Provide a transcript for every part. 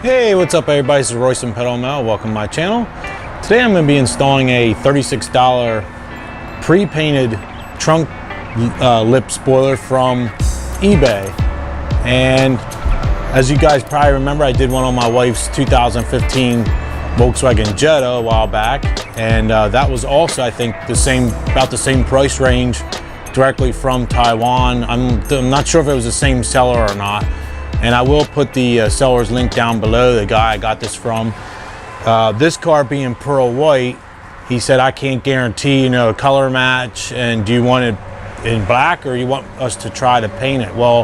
Hey, what's up everybody? This is Royce and Pedal Mel. Welcome to my channel. Today I'm going to be installing a $36 pre-painted trunk lip spoiler from eBay. And as you guys probably remember, I did one on my wife's 2015 Volkswagen Jetta a while back, and that was also, I think, about the same price range, directly from Taiwan. I'm not sure if it was the same seller or not. And I will put the seller's link down below, the guy I got this from. This car being pearl white, he said, I can't guarantee, a color match, and do you want it in black or you want us to try to paint it? Well,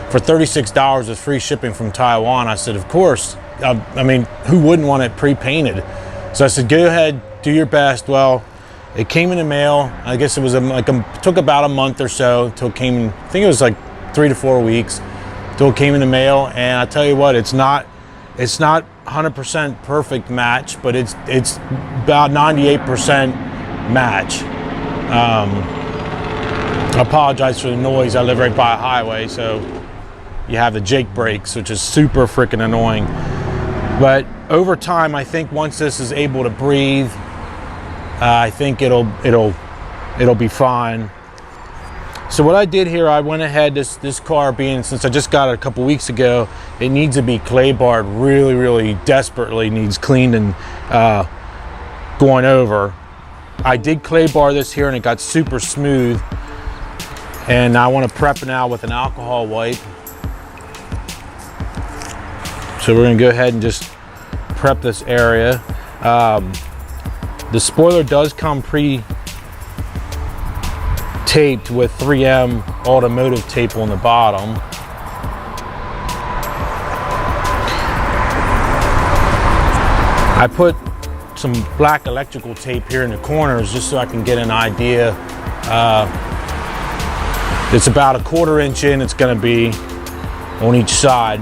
for $36 with free shipping from Taiwan, I said, of course. I mean, who wouldn't want it pre-painted? So I said, go ahead, do your best. Well, it came in the mail. I guess it was took about a month or so until it came in. I think it was like 3 to 4 weeks. It came in the mail, and I tell you what, it's not 100% perfect match, but it's about 98% match. I apologize for the noise. I live right by a highway, so you have the Jake brakes, which is super freaking annoying. But over time, I think once this is able to breathe, I think it'll be fine. So what I did here, I went ahead, this car being, since I just got it a couple weeks ago, it needs to be clay barred, really desperately needs cleaned and going over. I did clay bar this here and it got super smooth. And I want to prep it now with an alcohol wipe. So we're gonna go ahead and just prep this area. The spoiler does come taped with 3M automotive tape on the bottom. I put some black electrical tape here in the corners just so I can get an idea. It's about a 1/4 inch in, it's gonna be on each side.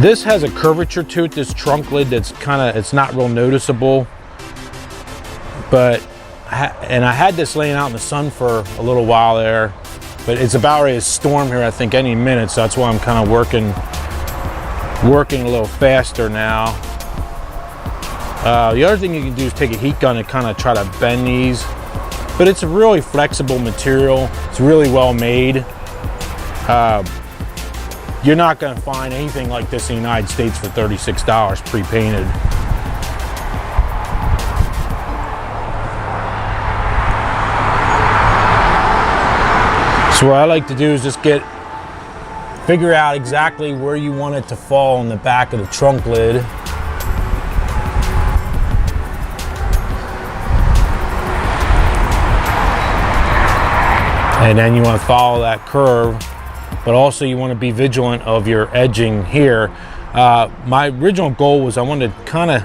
This has a curvature to it, this trunk lid, that's it's not real noticeable. And I had this laying out in the sun for a little while there, but it's about ready to storm here, I think, any minute, so that's why I'm kind of working a little faster now. The other thing you can do is take a heat gun and kind of try to bend these, but it's a really flexible material. It's really well made. You're not going to find anything like this in the United States for $36 pre-painted. So what I like to do is just figure out exactly where you want it to fall on the back of the trunk lid. And then you want to follow that curve, but also you want to be vigilant of your edging here. My original goal was I wanted to kind of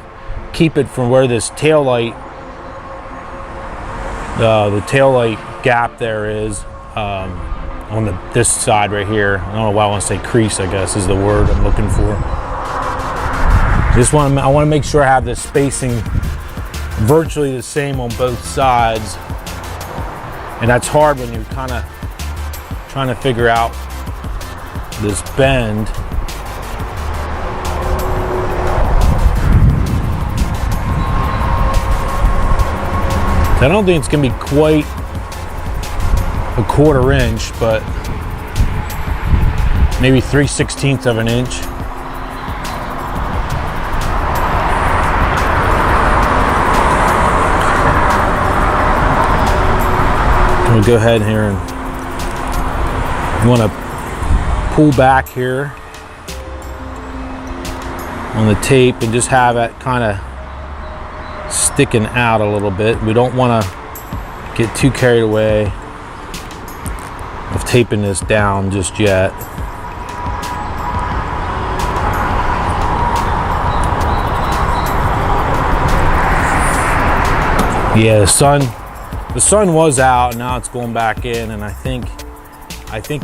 keep it from where this tail light, the tail light gap there is. On this side right here. I don't know why I want to say crease, I guess is the word I'm looking for. I want to make sure I have this spacing virtually the same on both sides. And that's hard when you're kind of trying to figure out this bend. I don't think it's going to be quite a 1/4 inch, but maybe 3/16 of an inch. We'll go ahead here and you want to pull back here on the tape and just have it kind of sticking out a little bit. We don't want to get too carried away of taping this down just yet. Yeah, the sun was out, and now it's going back in, and I think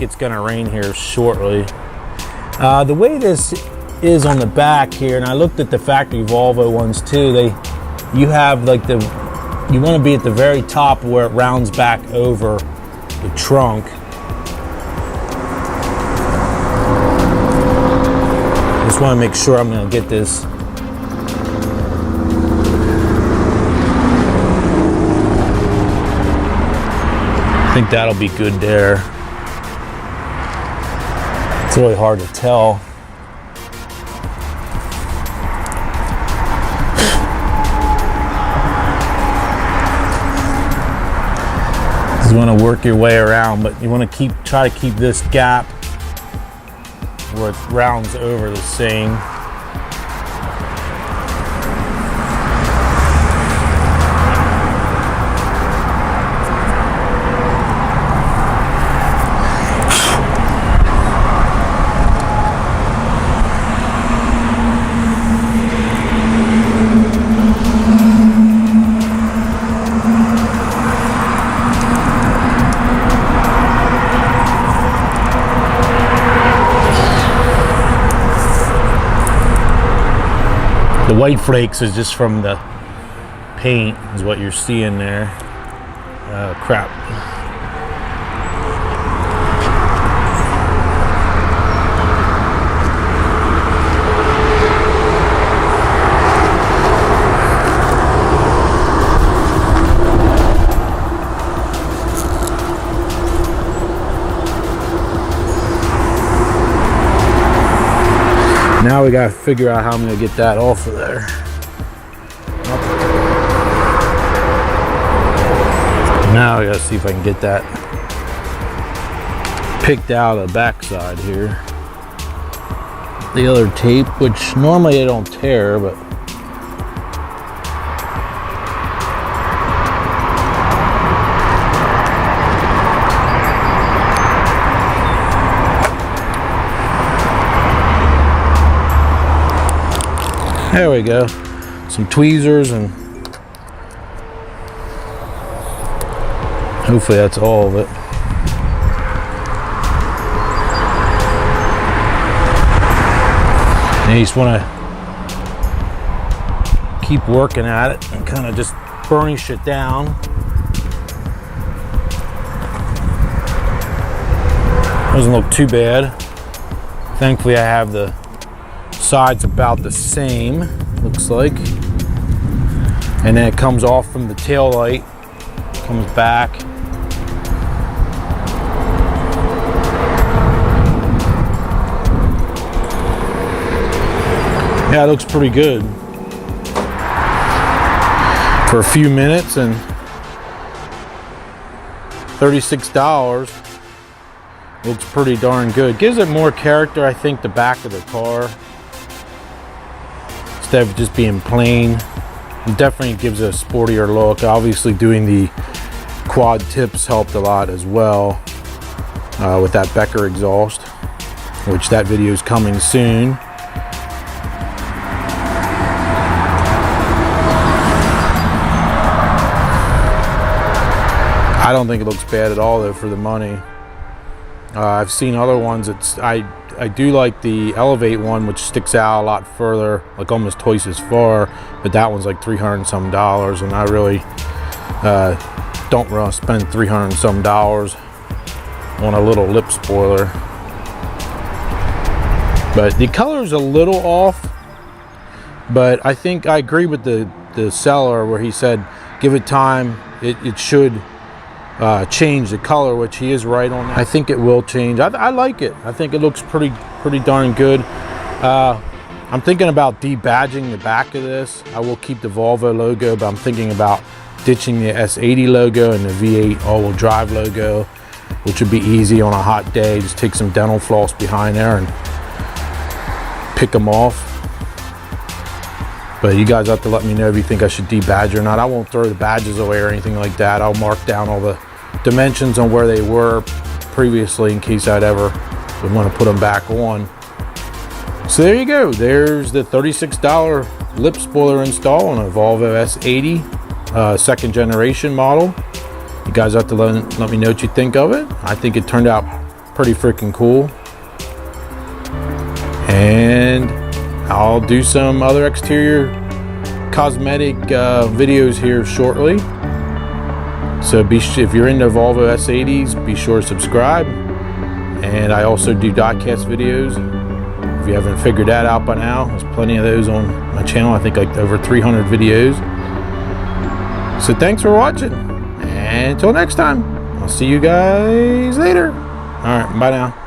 it's gonna rain here shortly. The way this is on the back here, and I looked at the factory Volvo ones too, you have like you want to be at the very top where it rounds back over the trunk. Just want to make sure I'm going to get this. I think that'll be good there. It's really hard to tell. You want to work your way around, but you want to try to keep this gap where it rounds over the same. The white flakes is just from the paint, is what you're seeing there. Crap. Now we gotta figure out how I'm gonna get that off of there. Now I gotta see if I can get that picked out of the backside here. The other tape, which normally they don't tear, but there we go. Some tweezers, and hopefully that's all of it. And you just want to keep working at it and kind of just burnish it down. Doesn't look too bad. Thankfully I have the sides about the same, looks like. And then it comes off from the tail light, comes back. Yeah, it looks pretty good. For a few minutes and $36. Looks pretty darn good. Gives it more character, I think, the back of the car. Instead of just being plain. It definitely gives it a sportier look. Obviously doing the quad tips helped a lot as well with that Becker exhaust, which that video is coming soon. I don't think it looks bad at all though for the money. I've seen other ones. I do like the Elevate one, which sticks out a lot further, like almost twice as far, but that one's like $300 and some, and I really don't want to spend $300 and some on a little lip spoiler. But the color's a little off, but I think I agree with the seller where he said give it time, it should change the color, which he is right on that. I think it will change. I like it. I think it looks pretty darn good. I'm thinking about debadging the back of this. I will keep the Volvo logo, but I'm thinking about ditching the S80 logo and the V8 all-wheel drive logo, which would be easy on a hot day. Just take some dental floss behind there and pick them off. But you guys have to let me know if you think I should debadge or not. I won't throw the badges away or anything like that. I'll mark down all the dimensions on where they were previously in case I'd ever would want to put them back on. So there you go. There's the $36 lip spoiler install on a Volvo S80 second generation model. You guys have to let me know what you think of it. I think it turned out pretty freaking cool. And I'll do some other exterior cosmetic videos here shortly. So if you're into Volvo S80s, be sure to subscribe. And I also do diecast videos If you haven't figured that out by now, there's plenty of those on my channel. I think like over 300 videos. So thanks for watching, and until next time, I'll see you guys later. All right, bye now.